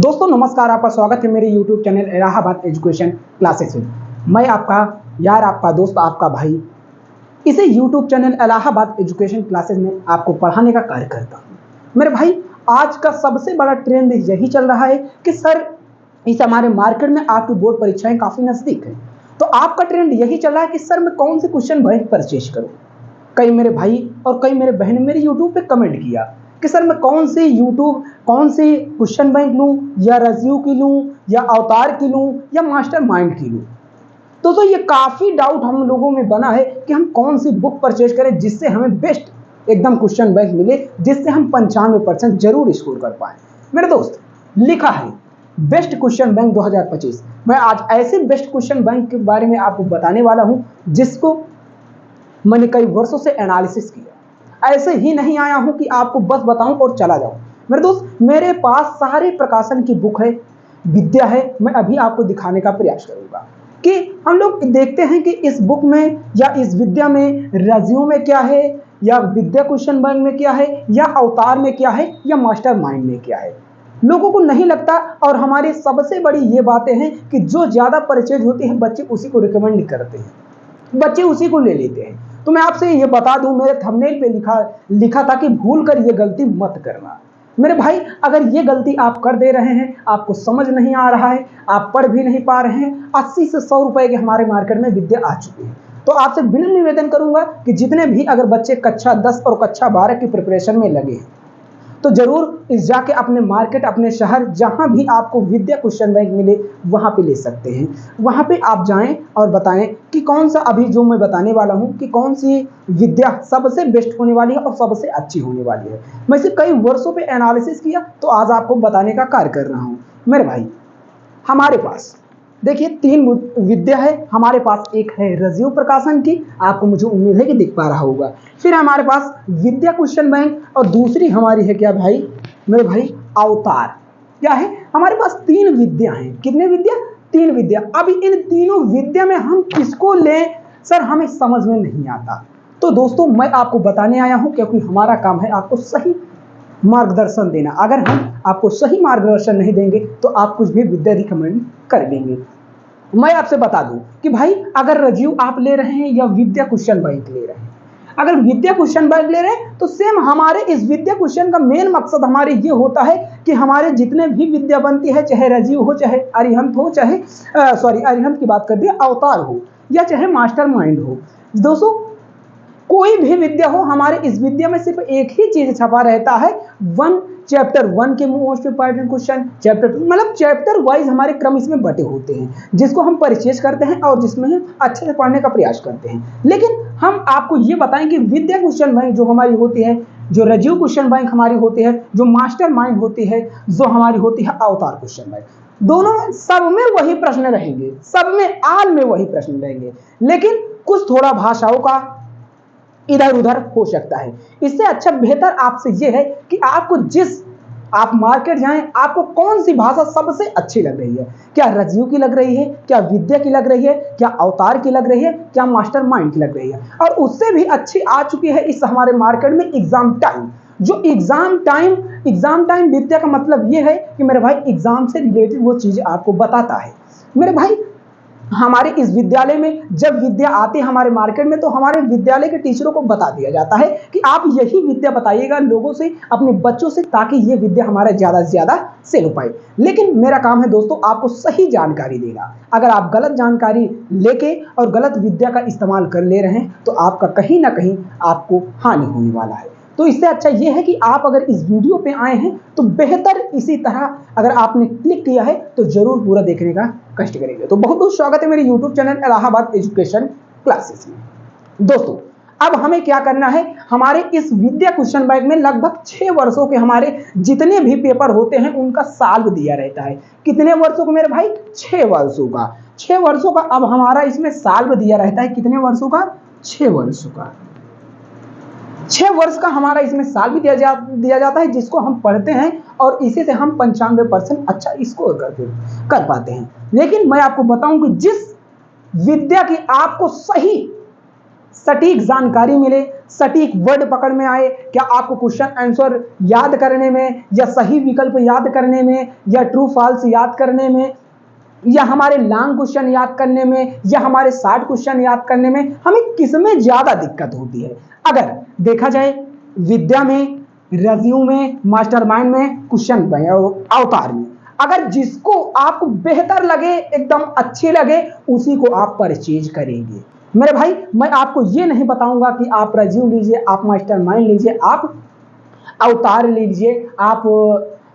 दोस्तों नमस्कार, आपका स्वागत है मेरे YouTube channel Allahabad education classes में। मैं आपका यार, आपका दोस्त, आपका भाई इसे YouTube channel Allahabad education classes में आपको पढ़ाने का कार्य करता हूँ। मेरे भाई, आज का सबसे बड़ा ट्रेंड यही चल रहा है कि सर इस हमारे मार्केट में आपकी बोर्ड परीक्षाएं काफ़ी नज़दीक है, तो आपका ट्रेंड यही चल रहा है कि सर मैं कौन से क्वेश्चन बैंक परचेज करूँ। कई मेरे भाई और कई मेरे बहन ने मेरे यूट्यूब पे कमेंट किया कि सर मैं कौन सी क्वेश्चन बैंक लूँ, या रजियो की लूँ, या अवतार की लूँ, या मास्टर माइंड की लूँ। दोस्तों ये काफ़ी डाउट हम लोगों में बना है कि हम कौन सी बुक परचेज करें जिससे हमें बेस्ट एकदम क्वेश्चन बैंक मिले, जिससे हम 95% जरूर स्कोर कर पाए। मेरे दोस्त, लिखा है बेस्ट क्वेश्चन बैंक 2025। मैं आज ऐसे बेस्ट क्वेश्चन बैंक के बारे में आपको बताने वाला हूँ जिसको मैंने कई वर्षों से एनालिसिस किया। ऐसे ही नहीं आया हूं कि आपको बस बताऊं और चला जाऊं। मेरे दोस्त, मेरे पास सारे प्रकाशन की बुक है, विद्या है। मैं अभी आपको दिखाने का प्रयास करूंगा कि हम लोग देखते हैं कि इस बुक में या इस विद्या में रजियो में क्या है, या विद्या क्वेश्चन बैंक में क्या है, या अवतार में क्या है, या मास्टर माइंड में क्या है। लोगों को नहीं लगता, और हमारी सबसे बड़ी ये बातें हैं कि जो ज्यादा परचेज होती है बच्चे उसी को रिकमेंड करते हैं, बच्चे उसी को ले लेते हैं। तो मैं आपसे ये बता दूं, मेरे थंबनेल पे लिखा था कि भूल कर ये गलती मत करना। मेरे भाई, अगर ये गलती आप कर दे रहे हैं, आपको समझ नहीं आ रहा है, आप पढ़ भी नहीं पा रहे हैं, 80 से 100 रुपए के हमारे मार्केट में विद्या आ चुकी है, तो आपसे विनम्र निवेदन करूंगा कि जितने भी अगर बच्चे कक्षा 10 और कक्षा 12 की प्रिपरेशन में लगे हैं तो जरूर इस जाके अपने मार्केट, अपने शहर, जहां भी आपको विद्या क्वेश्चन बैंक मिले वहां पे ले सकते हैं। वहां पे आप जाएं और बताएं कि कौन सा अभी जो मैं बताने वाला हूं कि कौन सी विद्या सबसे बेस्ट होने वाली है और सबसे अच्छी होने वाली है। मैं इसे कई वर्षों पे एनालिसिस किया, तो आज आपको बताने का कार्य कर रहा हूं। मेरे भाई, हमारे पास देखिए 3 विद्या है। हमारे पास एक है रजियो प्रकाशन की, आपको मुझे उम्मीद है कि दिख पा रहा होगा। फिर हमारे पास विद्या क्वेश्चन बैंक, और दूसरी हमारी है क्या भाई, मेरे भाई, अवतार। क्या है, हमारे पास 3 विद्या हैं। कितने विद्या? 3 विद्या। अब इन तीनों विद्या में हम किसको लें सर, हमें समझ में नहीं आता। तो दोस्तों मैं आपको बताने आया हूं, क्योंकि हमारा काम है आपको सही मार्गदर्शन देना। अगर हम आपको सही मार्गदर्शन नहीं देंगे तो आप कुछ भी विद्या रिकमेंड कर देंगे। मैं आपसे बता दूं कि भाई, अगर रजियो आप ले रहे हैं या विद्या क्वेश्चन बैंक ले रहे हैं, अगर विद्या क्वेश्चन बैंक ले रहे हैं तो सेम हमारे इस विद्या क्वेश्चन का मेन मकसद हमारे ये होता है कि हमारे जितने भी विद्या बनती है, चाहे रजियो हो, चाहे अरिहंत हो, चाहे अरिहंत की बात कर दिया, अवतार हो, या चाहे मास्टर माइंड हो। दोस्तों कोई भी विद्या हो, हमारे इस विद्या में सिर्फ एक ही चीज छपा रहता है, चैप्टर 1 के मोस्ट इंपॉर्टेंट क्वेश्चन, चैप्टर 2, मतलब चैप्टर वाइज हमारे क्रम इसमें बटे होते हैं, जिसको हम परचेज करते हैं और जिसमें हम अच्छे से पढ़ने का प्रयास करते हैं। लेकिन हम आपको ये बताएं कि विद्या क्वेश्चन बैंक जो हमारी होती है, जो रजियो क्वेश्चन बैंक हमारी होती है, जो मास्टर माइंड होती है, जो हमारी होती है अवतार क्वेश्चन बैंक, दोनों में सब में वही प्रश्न रहेंगे, सब में आल में वही प्रश्न रहेंगे, लेकिन कुछ थोड़ा भाषाओं का इधर उधर हो सकता है। इससे अच्छा बेहतर आपसे यह है कि आप मार्केट जाएं, आपको कौन सी भाषा सबसे अच्छी लग रही है। क्या रजियो की लग रही है, क्या विद्या की लग रही है, क्या अवतार की लग रही है, क्या मास्टर माइंड की लग रही है। और उससे भी अच्छी आ चुकी है इस हमारे मार्केट में एग्जाम टाइम। जो एग्जाम टाइम विद्या का मतलब यह है कि मेरे भाई एग्जाम से रिलेटेड वो चीज आपको बताता है। मेरे भाई, हमारे इस विद्यालय में जब विद्या आती है हमारे मार्केट में, तो हमारे विद्यालय के टीचरों को बता दिया जाता है कि आप यही विद्या बताइएगा लोगों से, अपने बच्चों से, ताकि ये विद्या हमारे ज्यादा से ज्यादा सेल हो पाए। लेकिन मेरा काम है दोस्तों आपको सही जानकारी देना। अगर आप गलत जानकारी लेके और गलत विद्या का इस्तेमाल कर ले रहे हैं तो आपका कहीं ना कहीं आपको हानि होने वाला है। तो इससे अच्छा यह है कि आप अगर इस वीडियो पे आए हैं तो बेहतर इसी तरह अगर आपने क्लिक किया है तो जरूर पूरा देखने का कष्ट करेंगे। तो बहुत बहुत स्वागत है मेरे YouTube channel Allahabad education classes में। दोस्तों अब हमें क्या करना है, हमारे इस विद्या क्वेश्चन बैंक में लगभग 6 वर्षों के हमारे जितने भी पेपर होते हैं उनका साल दिया रहता है। कितने वर्षों का मेरे भाई? 6 वर्षों का। 6 वर्षों का अब हमारा इसमें साल दिया रहता है। कितने वर्षों का? 6 वर्षों का। 6 वर्ष का हमारा इसमें साल भी दिया जाता है, जिसको हम पढ़ते हैं और इसी से हम 95% अच्छा स्कोर कर पाते हैं। लेकिन मैं आपको बताऊं कि जिस विद्या की आपको सही सटीक जानकारी मिले, सटीक वर्ड पकड़ में आए, क्या आपको क्वेश्चन आंसर याद करने में या सही विकल्प याद करने में या ट्रू फॉल्स याद करने में या हमारे लॉन्ग क्वेश्चन याद करने में या हमारे शॉर्ट क्वेश्चन याद करने में हमें किसमें ज्यादा दिक्कत होती है। अगर देखा जाए विद्या में, रिज्यूम में, मास्टरमाइंड में, क्वेश्चन अवतार में, अगर जिसको आपको बेहतर लगे, एकदम अच्छे लगे, उसी को आप परचेज करेंगे। मेरे भाई मैं आपको ये नहीं बताऊंगा कि आप रिज्यूम लीजिए, आप मास्टरमाइंड लीजिए, आप अवतार लीजिए, आप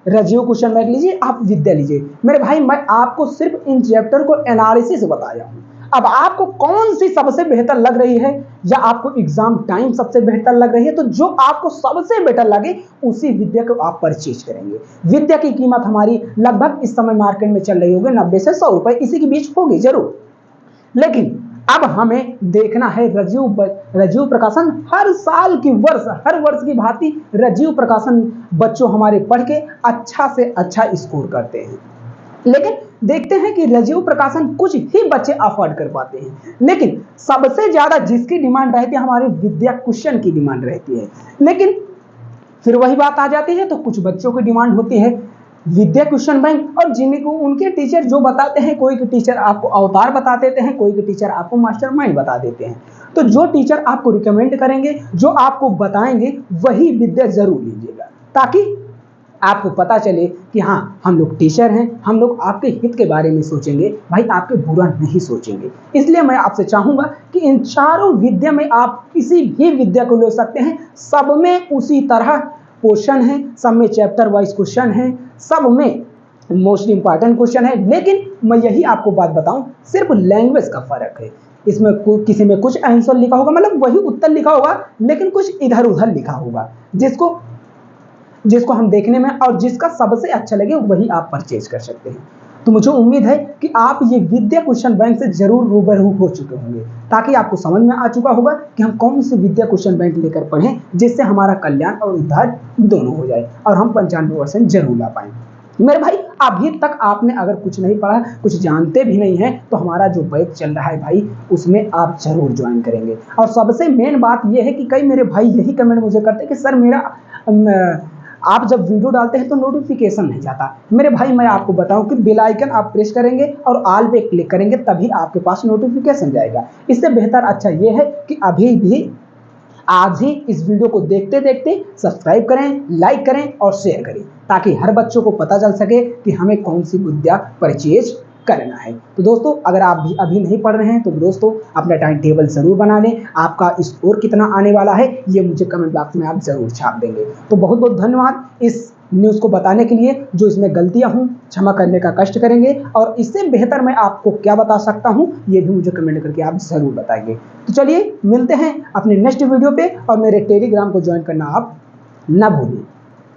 रिज्यूम क्वेश्चन बैंक लीजिए, आप विद्या लीजिए। मेरे भाई मैं आपको सिर्फ इन चैप्टर को एनालिसिस बताया हूं। अब आपको कौन सी सबसे बेहतर लग रही है या आपको एग्जाम टाइम सबसे बेहतर लग रही है, तो जो आपको सबसे बेहतर लगे उसी विद्या को आप परचेज करेंगे। विद्या की कीमत हमारी लगभग इस समय मार्केट में चल रही होगी 90 से 100 रुपए, इसी के बीच होगी जरूर। लेकिन अब हमें देखना है रजीव प्रकाशन हर साल की हर वर्ष की भांति रजीव प्रकाशन बच्चों हमारे पढ़ के अच्छा से अच्छा स्कोर करते हैं। लेकिन देखते हैं कि रजीव प्रकाशन कुछ ही बच्चे अफोर्ड कर पाते हैं, लेकिन सबसे ज्यादा जिसकी डिमांड रहती है हमारी विद्या क्वेश्चन की डिमांड रहती है। लेकिन फिर वही बात आ जाती है, तो कुछ बच्चों की डिमांड होती है विद्या क्वेश्चन बैंक, और जिनको उनके टीचर जो बताते हैं, कोई के टीचर आपको अवतार बता देते हैं, कोई के टीचर आपको मास्टरमाइंड बता देते हैं। तो जो टीचर आपको रिकमेंड करेंगे, जो आपको बताएंगे, वही विद्या जरूर लीजिएगा, ताकि आपको पता चले कि हाँ हम लोग टीचर हैं, हम लोग आपके हित के बारे में सोचेंगे, भाई आपके बुरा नहीं सोचेंगे। इसलिए मैं आपसे चाहूंगा कि इन चारों विद्या में आप किसी भी विद्या को ले सकते हैं, सब में उसी तरह क्वेश्चन है, सब में चैप्टर वाइज क्वेश्चन है, सब में मोस्ट इंपॉर्टेंट क्वेश्चन है। लेकिन मैं यही आपको बात बताऊं, सिर्फ लैंग्वेज का फर्क है। इसमें किसी में कुछ आंसर लिखा होगा, मतलब वही उत्तर लिखा होगा, लेकिन कुछ इधर उधर लिखा होगा, जिसको हम देखने में और जिसका सबसे अच्छा लगे वही आप परचेज कर सकते हैं। तो मुझे उम्मीद है कि आप ये विद्या क्वेश्चन बैंक से जरूर रूबरू हो चुके होंगे, ताकि आपको समझ में आ चुका होगा कि हम कौन सी विद्या क्वेश्चन बैंक लेकर पढ़ें, जिससे हमारा कल्याण और उद्धार दोनों हो जाए और हम 95% जरूर ला पाएं। मेरे भाई अभी तक आपने अगर कुछ नहीं पढ़ा, कुछ जानते भी नहीं है, तो हमारा जो बैच चल रहा है भाई, उसमें आप जरूर ज्वाइन करेंगे। और सबसे मेन बात यह है कि कई मेरे भाई यही कमेंट मुझे करते हैं कि सर मेरा आप जब वीडियो डालते हैं तो नोटिफिकेशन नहीं जाता। मेरे भाई मैं आपको बताऊं कि बेल आइकन आप प्रेस करेंगे और ऑल पे क्लिक करेंगे, तभी आपके पास नोटिफिकेशन जाएगा। इससे बेहतर अच्छा ये है कि अभी भी आज ही इस वीडियो को देखते देखते सब्सक्राइब करें, लाइक करें और शेयर करें, ताकि हर बच्चों को पता चल सके कि हमें कौन सी विद्या परचेज करना है। तो दोस्तों अगर आप भी अभी नहीं पढ़ रहे हैं तो दोस्तों अपना टाइम टेबल जरूर बना लें। आपका स्कोर कितना आने वाला है ये मुझे कमेंट बॉक्स में आप जरूर छाप देंगे। तो बहुत बहुत धन्यवाद इस न्यूज़ को बताने के लिए। जो इसमें गलतियां हूं क्षमा करने का कष्ट करेंगे, और इससे बेहतर मैं आपको क्या बता सकता हूं ये भी मुझे कमेंट करके आप जरूर बताएंगे। तो चलिए मिलते हैं अपने नेक्स्ट वीडियो पे, और मेरे टेलीग्राम को ज्वाइन करना आप ना भूलें।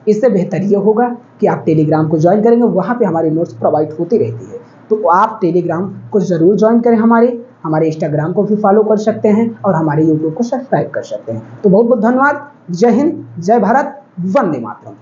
इससे बेहतर ये होगा कि आप टेलीग्राम को ज्वाइन करेंगे, वहाँ पे हमारी नोट्स प्रोवाइड होती रहती है। तो आप टेलीग्राम को जरूर ज्वाइन करें, हमारे इंस्टाग्राम को भी फॉलो कर सकते हैं और हमारे यूट्यूब को सब्सक्राइब कर सकते हैं। तो बहुत बहुत धन्यवाद। जय हिंद, जय भारत, वंदे मातरम।